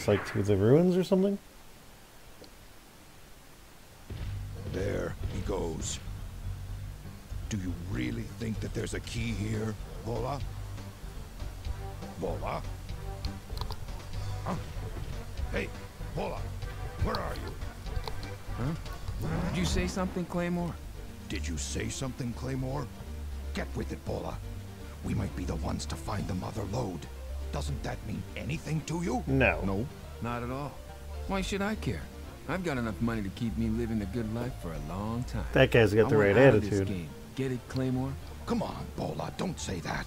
us like to the ruins or something? There he goes. Do you really think that there's a key here, Vola? Vola? Huh? Hey, Vola, where are you? Huh? Did you say something, Claymore? Did you say something, Claymore? Get with it, Vola. We might be the ones to find the mother lode. Doesn't that mean anything to you? No. No, not at all. Why should I care? I've got enough money to keep me living a good life for a long time. That guy's got the right out of this attitude. game. Get it, Claymore? Come on, Vola, don't say that.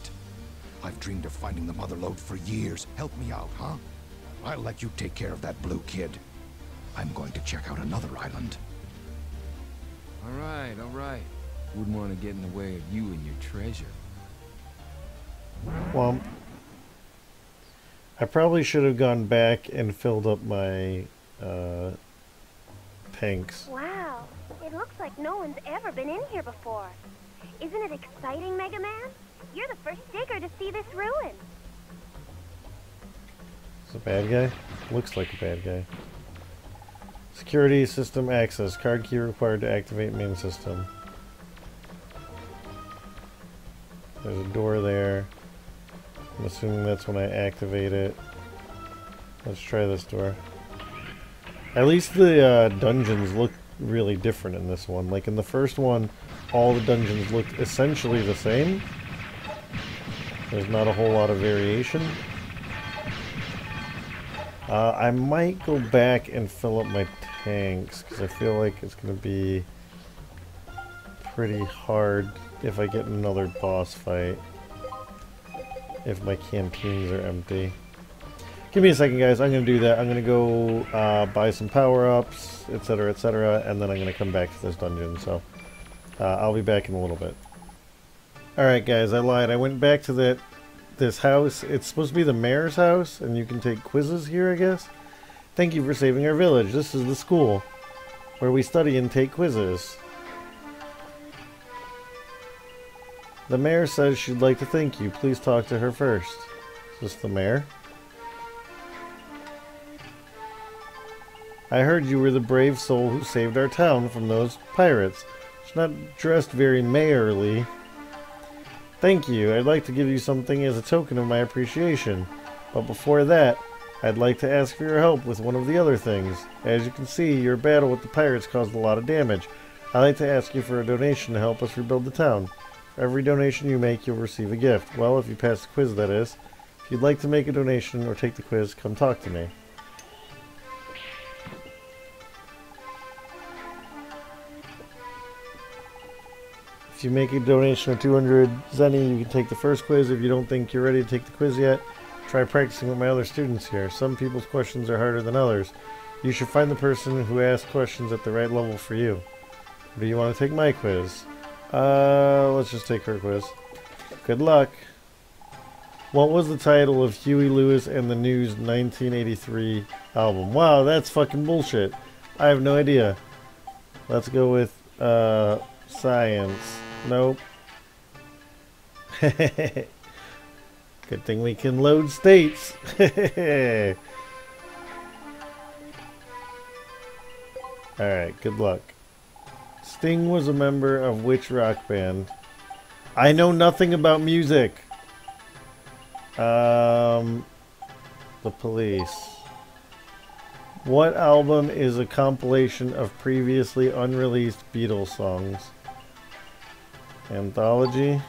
I've dreamed of finding the mother lode for years. Help me out, huh? I'll let you take care of that blue kid. I'm going to check out another island. All right, all right. Wouldn't want to get in the way of you and your treasure. Well, I probably should have gone back and filled up my tanks. Wow, it looks like no one's ever been in here before. Isn't it exciting, Mega Man? You're the first digger to see this ruin. It's a bad guy? Looks like a bad guy. Security system access. Card key required to activate main system. There's a door there. I'm assuming that's when I activate it. Let's try this door. At least the dungeons look really different in this one. Like in the first one, all the dungeons looked essentially the same. There's not a whole lot of variation. I might go back and fill up my tanks, because I feel like it's going to be pretty hard if I get another boss fight. If my canteens are empty. Give me a second, guys. I'm going to do that. I'm going to go buy some power-ups, etc., and then I'm going to come back to this dungeon. So I'll be back in a little bit. Alright, guys. I lied. I went back to this house. It's supposed to be the mayor's house, and you can take quizzes here, I guess. Thank you for saving our village. This is the school where we study and take quizzes. The mayor says she'd like to thank you. Please talk to her first. Is this the mayor? I heard you were the brave soul who saved our town from those pirates. She's not dressed very mayorly. Thank you. I'd like to give you something as a token of my appreciation. But before that, I'd like to ask for your help with one of the other things. As you can see, your battle with the pirates caused a lot of damage. I'd like to ask you for a donation to help us rebuild the town. For every donation you make, you'll receive a gift. Well, if you pass the quiz, that is. If you'd like to make a donation or take the quiz, come talk to me. If you make a donation of 200 Zenny, you can take the first quiz. If you don't think you're ready to take the quiz yet, try practicing with my other students here. Some people's questions are harder than others. You should find the person who asks questions at the right level for you. Or do you want to take my quiz? Let's just take her quiz. Good luck. What was the title of Huey Lewis and the News 1983 album? Wow, that's fucking bullshit. I have no idea. Let's go with, science. Nope. Good thing we can load states. Alright, good luck. Sting was a member of which rock band? I know nothing about music. The Police. What album is a compilation of previously unreleased Beatles songs? Anthology.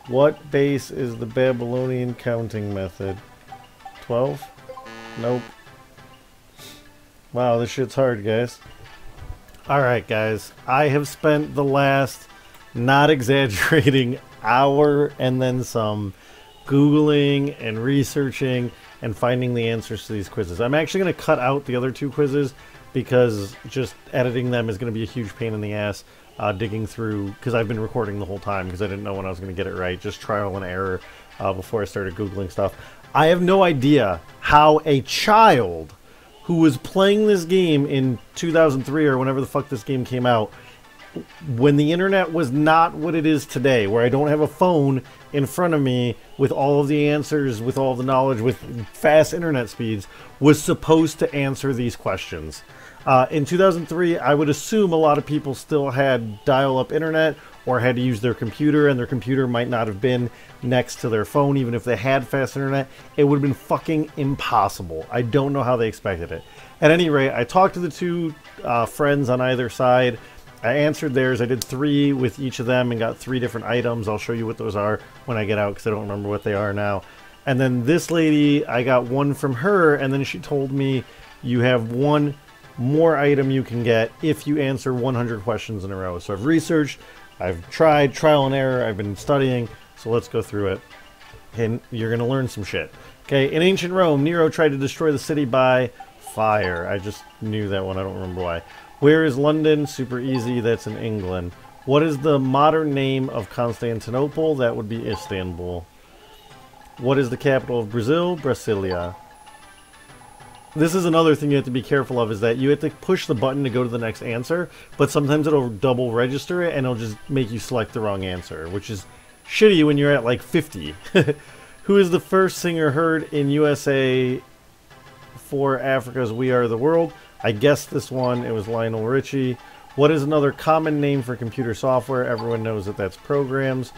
What base is the Babylonian counting method? 12? Nope. Wow, this shit's hard, guys. Alright, guys. I have spent the last, not exaggerating, hour and then some Googling and researching and finding the answers to these quizzes. I'm actually going to cut out the other two quizzes because just editing them is going to be a huge pain in the ass. Digging through, because I've been recording the whole time because I didn't know when I was going to get it right. Just trial and error before I started Googling stuff. I have no idea how a child who was playing this game in 2003 or whenever the fuck this game came out when the internet was not what it is today, where I don't have a phone in front of me with all of the answers, with all the knowledge, with fast internet speeds, was supposed to answer these questions. In 2003, I would assume a lot of people still had dial-up internet or had to use their computer, and their computer might not have been next to their phone. Even if they had fast internet, it would have been fucking impossible. I don't know how they expected it. At any rate, I talked to the two friends on either side. I answered theirs. I did 3 with each of them and got 3 different items. I'll show you what those are when I get out because I don't remember what they are now. And then this lady, I got 1 from her, and then she told me you have 1 more item you can get if you answer 100 questions in a row. So I've researched, I've tried, trial and error, I've been studying, so let's go through it. And you're going to learn some shit. Okay, in ancient Rome, Nero tried to destroy the city by fire. I just knew that one, I don't remember why. Where is London? Super easy, that's in England. What is the modern name of Constantinople? That would be Istanbul. What is the capital of Brazil? Brasilia. This is another thing you have to be careful of, is that you have to push the button to go to the next answer, but sometimes it'll double register it and it'll just make you select the wrong answer, which is shitty when you're at like 50. Who is the first singer heard in USA for Africa's We Are the World? I guessed this one. It was Lionel Richie. What is another common name for computer software? Everyone knows that that's programs.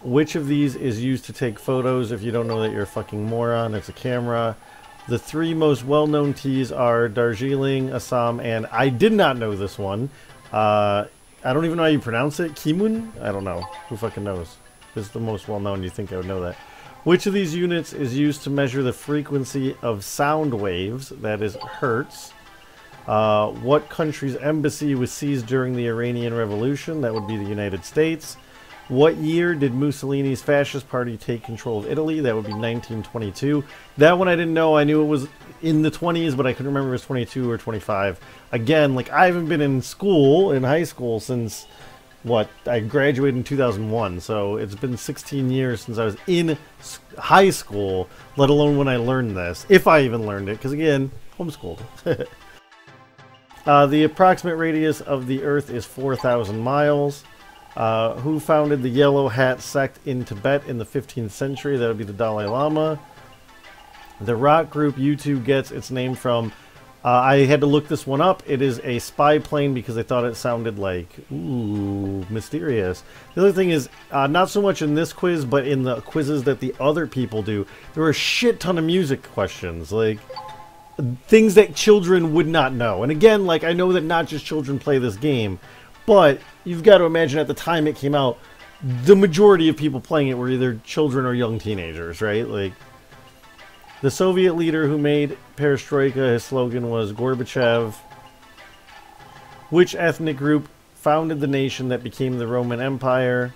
Which of these is used to take photos? If you don't know that, you're a fucking moron. It's a camera. The 3 most well-known teas are Darjeeling, Assam, and I did not know this one. I don't even know how you pronounce it. Kimun? I don't know. Who fucking knows? This is the most well-known. You think I would know that. Which of these units is used to measure the frequency of sound waves? That is hertz. What country's embassy was seized during the Iranian Revolution? That would be the United States. What year did Mussolini's fascist party take control of Italy? That would be 1922. That one I didn't know. I knew it was in the 20s, but I couldn't remember if it was 22 or 25. Again, like, I haven't been in school, in high school, since, what, I graduated in 2001. So it's been 16 years since I was in high school, let alone when I learned this. If I even learned it, because again, homeschooled. The approximate radius of the Earth is 4,000 miles. Who founded the Yellow Hat sect in Tibet in the 15th century? That would be the Dalai Lama. The rock group U2 gets its name from... I had to look this one up. It is a spy plane because I thought it sounded like, ooh, mysterious. The other thing is, not so much in this quiz, but in the quizzes that the other people do, there were a shit ton of music questions. Like, things that children would not know. And again, like, I know that not just children play this game, but you've got to imagine at the time it came out, the majority of people playing it were either children or young teenagers, right? Like, the Soviet leader who made perestroika, his slogan was Gorbachev. Which ethnic group founded the nation that became the Roman Empire?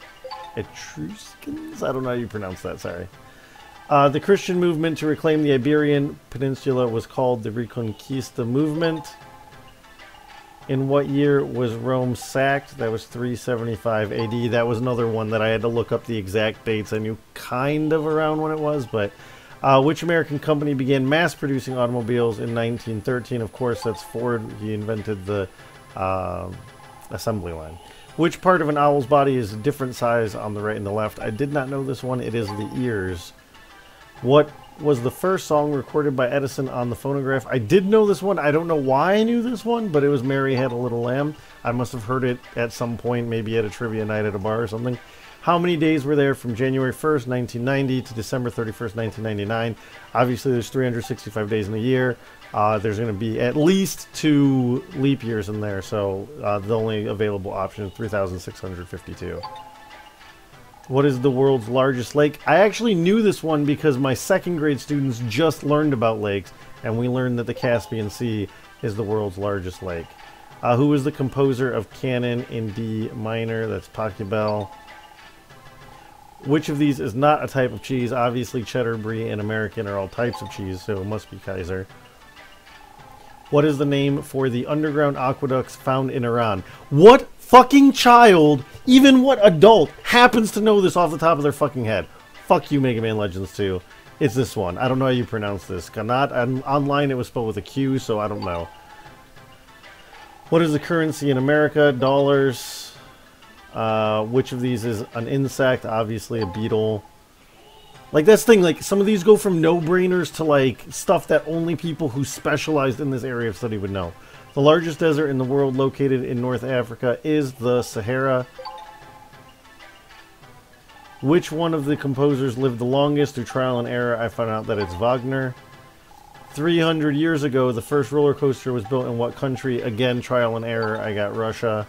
Etruscans? I don't know how you pronounce that, sorry. The Christian movement to reclaim the Iberian Peninsula was called the Reconquista movement. In what year was Rome sacked? That was 375 AD. That was another one that I had to look up the exact dates. I knew kind of around when it was, but... which American company began mass-producing automobiles in 1913? Of course, that's Ford. He invented the assembly line. Which part of an owl's body is a different size on the right and the left? I did not know this one. It is the ears. What was the first song recorded by Edison on the phonograph? I did know this one. I don't know why I knew this one, but it was Mary Had a Little Lamb. I must have heard it at some point, maybe at a trivia night at a bar or something. How many days were there from January 1st, 1990 to December 31st, 1999? Obviously, there's 365 days in a year. There's going to be at least 2 leap years in there, so the only available option is 3,652. What is the world's largest lake? I actually knew this one because my second grade students just learned about lakes, and we learned that the Caspian Sea is the world's largest lake. Who is the composer of Canon in D minor? That's Pachelbel. Which of these is not a type of cheese? Obviously, cheddar, brie, and American are all types of cheese, so it must be Kaiser. What is the name for the underground aqueducts found in Iran? What fucking child, even what adult, happens to know this off the top of their fucking head? Fuck you, Mega Man Legends 2. It's this one. I don't know how you pronounce this. Qanat. Online it was spelled with a Q, so I don't know. What is the currency in America? Dollars. Which of these is an insect? Obviously a beetle. Like, that's the thing, like, some of these go from no-brainers to, like, stuff that only people who specialized in this area of study would know. The largest desert in the world located in North Africa is the Sahara. Which one of the composers lived the longest? Through trial and error, I found out that it's Wagner. 300 years ago, the first roller coaster was built in what country? Again, trial and error, I got Russia.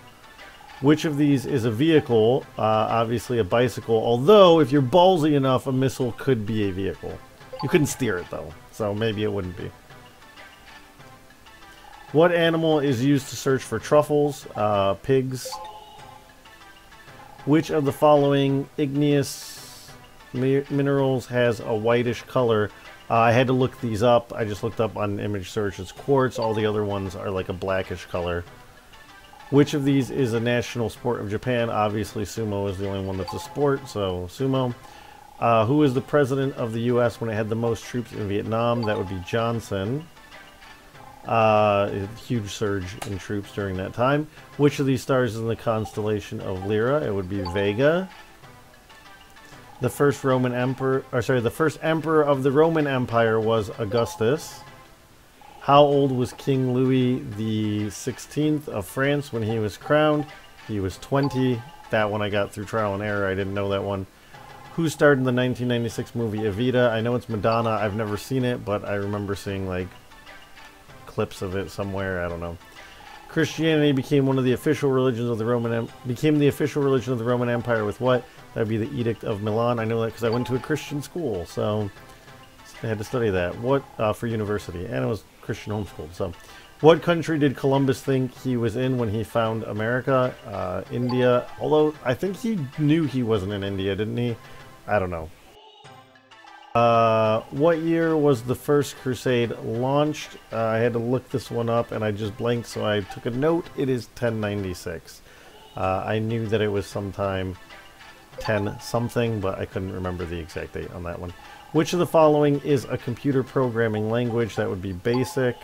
Which of these is a vehicle? Obviously a bicycle. Although, if you're ballsy enough, a missile could be a vehicle. You couldn't steer it, though. So maybe it wouldn't be. What animal is used to search for truffles? Pigs. Which of the following igneous minerals has a whitish color? I had to look these up. I just looked up on image search. It's quartz. All the other ones are like a blackish color. Which of these is a national sport of Japan? Obviously, sumo is the only one that's a sport, so sumo. Who is the president of the U.S. when it had the most troops in Vietnam? That would be Johnson. A huge surge in troops during that time. Which of these stars is in the constellation of Lyra? It would be Vega. The first Roman emperor, the first emperor of the Roman Empire was Augustus. How old was King Louis the 16th of France when he was crowned? He was 20. That one I got through trial and error. I didn't know that one. Who starred in the 1996 movie Evita? I know it's Madonna. I've never seen it, but I remember seeing like clips of it somewhere. I don't know. Christianity became one of the official religions of the Roman Empire with what? That would be the Edict of Milan. I know that because I went to a Christian school, so I had to study that. What for university, and it was Christian homeschooled. So, what country did Columbus think he was in when he found America? India. Although I think he knew he wasn't in India, didn't he? I don't know. What year was the first crusade launched? I had to look this one up, and I just blanked, so I took a note. It is 1096. I knew that it was sometime 10 something, but I couldn't remember the exact date on that one. Which of the following is a computer programming language? That would be BASIC.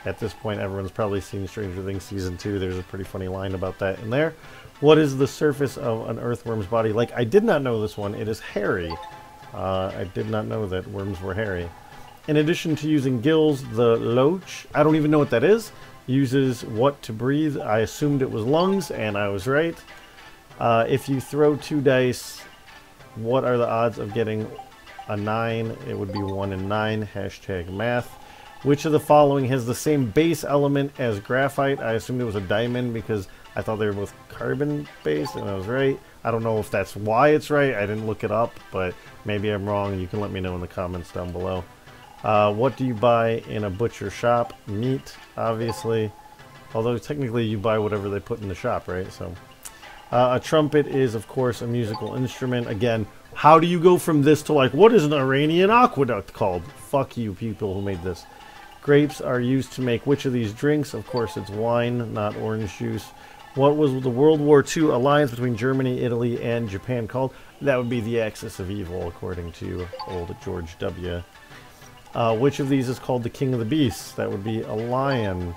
At this point, everyone's probably seen Stranger Things Season 2. There's a pretty funny line about that in there. What is the surface of an earthworm's body like? I did not know this one. It is hairy. I did not know that worms were hairy. In addition to using gills, the loach, I don't even know what that is, uses what to breathe? I assumed it was lungs, and I was right. If you throw 2 dice, what are the odds of getting a 9? It would be 1 in 9. Hashtag math. Which of the following has the same base element as graphite? I assumed it was a diamond because I thought they were both carbon-based, and I was right. I don't know if that's why it's right. I didn't look it up, but maybe I'm wrong. You can let me know in the comments down below. What do you buy in a butcher shop? Meat, obviously. Although technically you buy whatever they put in the shop, right? So, a trumpet is, of course, a musical instrument. Again, how do you go from this to like, what is an Iranian aqueduct called? Fuck you, people who made this. Grapes are used to make which of these drinks? Of course, it's wine, not orange juice. What was the World War II alliance between Germany, Italy, and Japan called? That would be the Axis of Evil, according to old George W. Which of these is called the King of the Beasts? That would be a lion.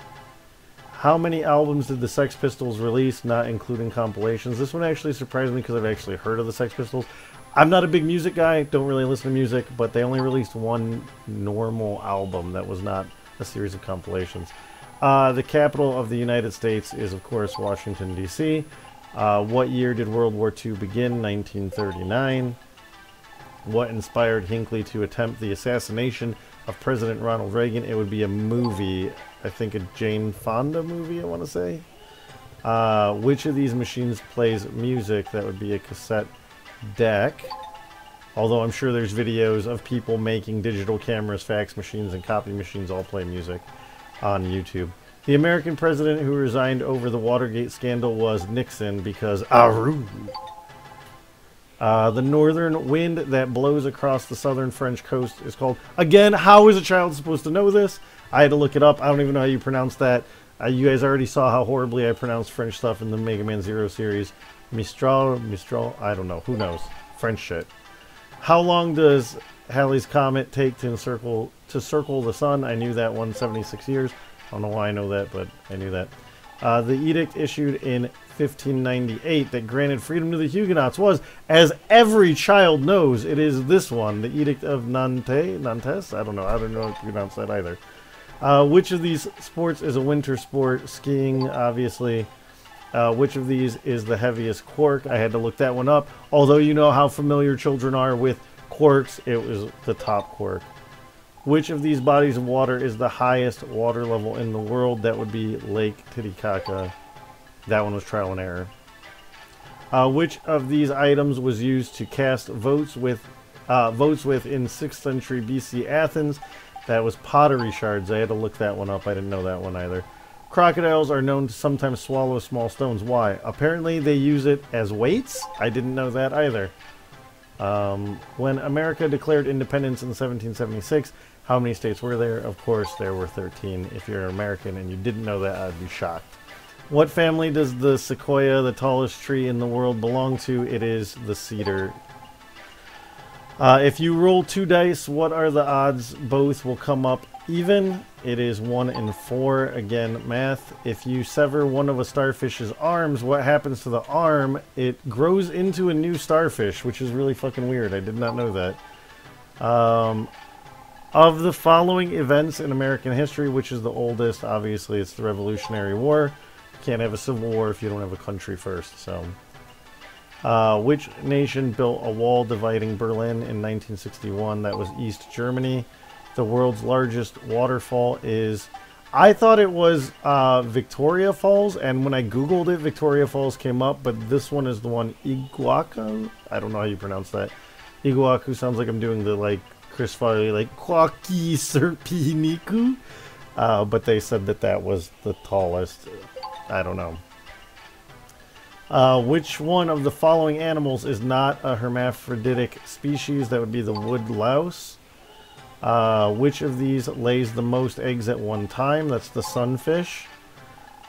How many albums did the Sex Pistols release, not including compilations? This one actually surprised me because I've actually heard of the Sex Pistols. I'm not a big music guy, don't really listen to music, but they only released one normal album that was not a series of compilations. The capital of the United States is, of course, Washington, D.C. What year did World War II begin? 1939. What inspired Hinckley to attempt the assassination of President Ronald Reagan? It would be a movie, I think a Jane Fonda movie, I want to say. Which of these machines plays music? That would be a cassette deck. Although I'm sure there's videos of people making digital cameras, fax machines, and copy machines all play music on YouTube. The American president who resigned over the Watergate scandal was Nixon because Aru. The northern wind that blows across the southern French coast is called... Again, how is a child supposed to know this? I had to look it up. I don't even know how you pronounce that. You guys already saw how horribly I pronounced French stuff in the Mega Man Zero series. Mistral, I don't know. Who knows? French shit. How long does Halley's Comet take to circle the sun? I knew that one, 76 years. I don't know why I know that, but I knew that. The edict issued in 1598 that granted freedom to the Huguenots was, as every child knows, it is this one, the Edict of Nantes? I don't know how to pronounce that either. Which of these sports is a winter sport? Skiing, obviously. Which of these is the heaviest quirk? I had to look that one up. Although you know how familiar children are with quirks, it was the top quirk. Which of these bodies of water is the highest water level in the world? That would be Lake Titicaca. That one was trial and error. Which of these items was used to cast votes with in 6th century BC Athens? That was pottery shards. I had to look that one up. I didn't know that one either. Crocodiles are known to sometimes swallow small stones. Why? Apparently they use it as weights? I didn't know that either. When America declared independence in 1776, how many states were there? Of course, there were 13. If you're an American and you didn't know that, I'd be shocked. What family does the sequoia, the tallest tree in the world, belong to? It is the cedar. If you roll 2 dice, what are the odds both will come up even? It is 1 in 4. Again, math. If you sever one of a starfish's arms, what happens to the arm? It grows into a new starfish, which is really fucking weird. I did not know that. Of the following events in American history, which is the oldest? Obviously, it's the Revolutionary War. You can't have a civil war if you don't have a country first, so... which nation built a wall dividing Berlin in 1961? That was East Germany. The world's largest waterfall is... I thought it was Victoria Falls, and when I googled it, Victoria Falls came up, but this one is the one, Iguacu? I don't know how you pronounce that. Iguacu sounds like I'm doing the, like, Chris Farley, like, Kwaki Serpiniku. But they said that that was the tallest. I don't know. Which one of the following animals is not a hermaphroditic species? That would be the wood louse. Which of these lays the most eggs at one time? That's the sunfish.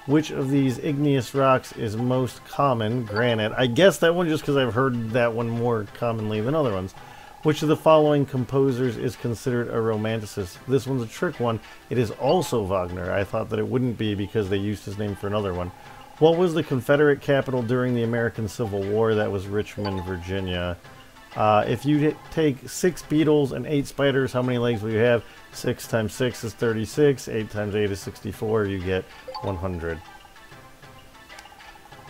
Which of these igneous rocks is most common? Granite. I guess that one just because I've heard that one more commonly than other ones. Which of the following composers is considered a romanticist? This one's a trick one. It is also Wagner. I thought that it wouldn't be because they used his name for another one. What was the Confederate capital during the American Civil War? That was Richmond, Virginia. If you take 6 beetles and 8 spiders, how many legs will you have? 6 times 6 is 36. 8 times 8 is 64. You get 100.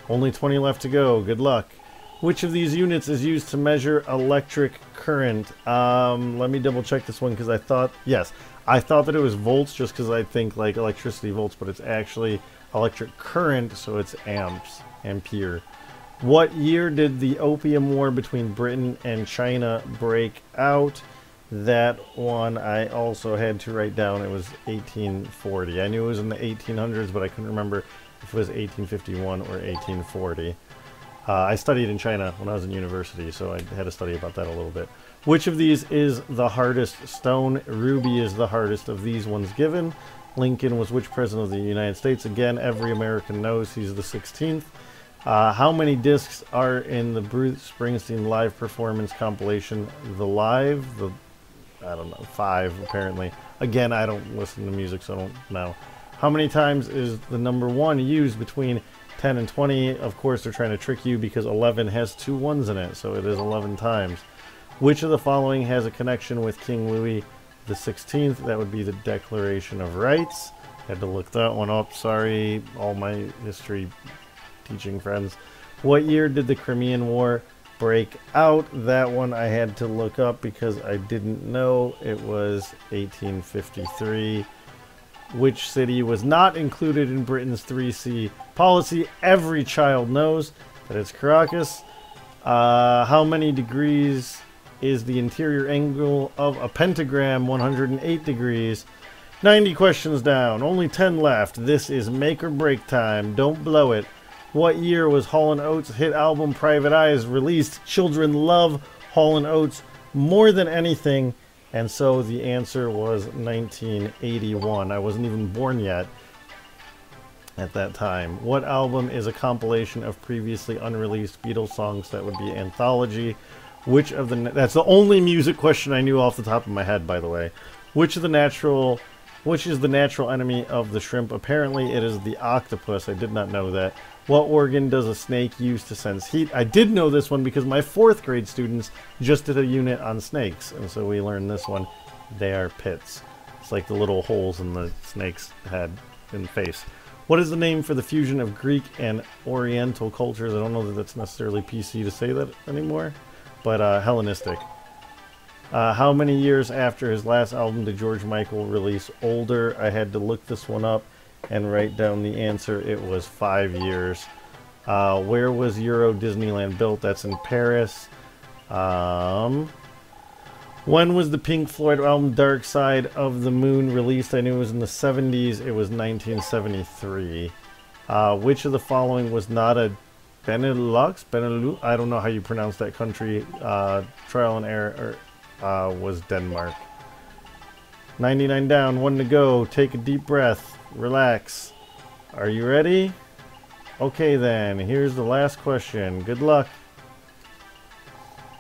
Only 20 left to go. Good luck. Which of these units is used to measure electric current? Let me double check this one because I thought... Yes, I thought that it was volts just because I think like electricity volts, but it's actually electric current, so it's amps. Ampere. What year did the Opium War between Britain and China break out? That one I also had to write down. It was 1840. I knew it was in the 1800s, but I couldn't remember if it was 1851 or 1840. I studied in China when I was in university, so I had to study about that a little bit. Which of these is the hardest stone? Ruby is the hardest of these ones given. Lincoln was which president of the United States? Again, every American knows he's the 16th. How many discs are in the Bruce Springsteen live performance compilation? The live? I don't know, 5 apparently. Again, I don't listen to music, so I don't know. How many times is the number 1 used between 10 and 20? Of course, they're trying to trick you because 11 has 2 1s in it, so it is 11 times. Which of the following has a connection with King Louis the 16th? That would be the Declaration of Rights. Had to look that one up. Sorry, all my history teaching friends. What year did the Crimean War break out? That one I had to look up because I didn't know. It was 1853. Which city was not included in Britain's 3C policy? Every child knows that it's Caracas. How many degrees is the interior angle of a pentagram? 108 degrees. 90 questions down. Only 10 left. This is make or break time. Don't blow it. What year was Hall & Oates' hit album Private Eyes released? Children love Hall & Oates more than anything. And so the answer was 1981. I wasn't even born yet at that time. What album is a compilation of previously unreleased Beatles songs? That would be Anthology. Which of the... That's the only music question I knew off the top of my head, by the way. Which of the natural Which is the natural enemy of the shrimp? Apparently it is the octopus. I did not know that. What organ does a snake use to sense heat? I did know this one because my 4th grade students just did a unit on snakes, and so we learned this one. They are pits. It's like the little holes in the snake's head and face. What is the name for the fusion of Greek and Oriental cultures? I don't know that that's necessarily PC to say that anymore, but Hellenistic. How many years after his last album did George Michael release Older? I had to look this one up and write down the answer. It was 5 years. Where was Euro Disneyland built? That's in Paris. When was the Pink Floyd album Dark Side of the Moon released? I knew it was in the 70s. It was 1973. Which of the following was not a Benelux? Benelux? I don't know how you pronounce that country. Trial and Error was Denmark. 99 down, 1 to go. Take a deep breath. Relax. Are you ready? Okay then, here's the last question. Good luck.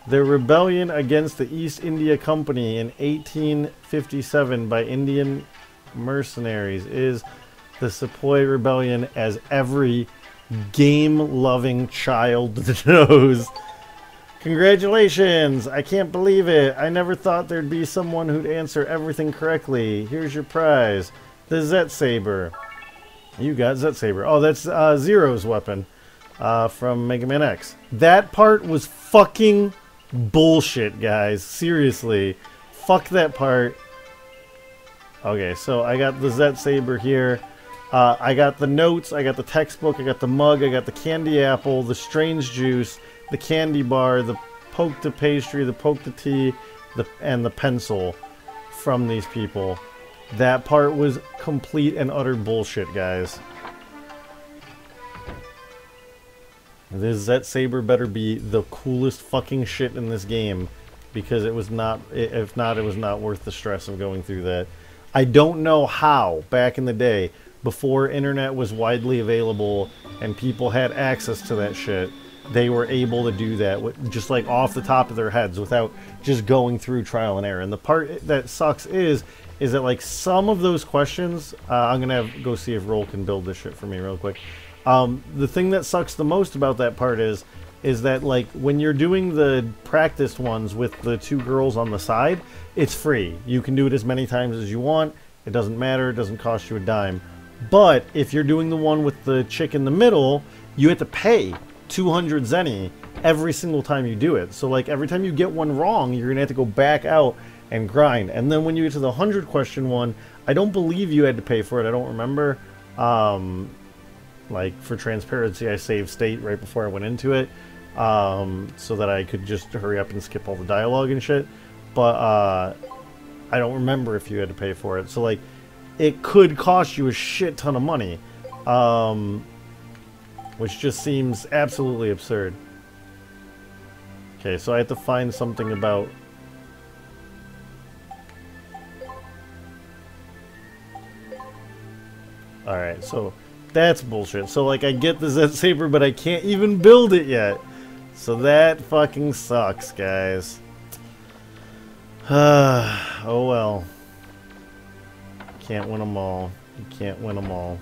The rebellion against the East India Company in 1857 by Indian mercenaries is the Sepoy Rebellion, as every game-loving child knows. Congratulations! I can't believe it. I never thought there'd be someone who'd answer everything correctly. Here's your prize. The Zet Saber. You got Zet Saber. Oh, that's Zero's weapon from Mega Man X. That part was fucking bullshit, guys. Seriously. Fuck that part. Okay, so I got the Zet Saber here. I got the notes, I got the textbook, I got the mug, I got the candy apple, the strange juice, the candy bar, the poke to pastry, the poke to tea, and the pencil from these people. That part was complete and utter bullshit, guys. This Zet Saber better be the coolest fucking shit in this game, because it was not, if not, it was not worth the stress of going through that. I don't know how, back in the day, before internet was widely available and people had access to that shit, they were able to do that just like off the top of their heads without just going through trial and error. And the part that sucks is that like some of those questions, I'm gonna go see if Roll can build this shit for me real quick. The thing that sucks the most about that part is that like when you're doing the practice ones with the 2 girls on the side, it's free. You can do it as many times as you want. It doesn't matter. It doesn't cost you a dime. But if you're doing the one with the chick in the middle, you have to pay 200 zenny every single time you do it. So like every time you get one wrong, you're gonna have to go back out and grind. And then when you get to the 100 question one, I don't believe you had to pay for it. I don't remember. Like for transparency, I saved state right before I went into it, so that I could just hurry up and skip all the dialogue and shit. But I don't remember if you had to pay for it. So like it could cost you a shit ton of money, which just seems absolutely absurd. Okay, so I have to find something about... Alright, so that's bullshit. So like I get the Zet Saber, but I can't even build it yet. So that fucking sucks, guys. Oh well. Can't win them all. You can't win them all.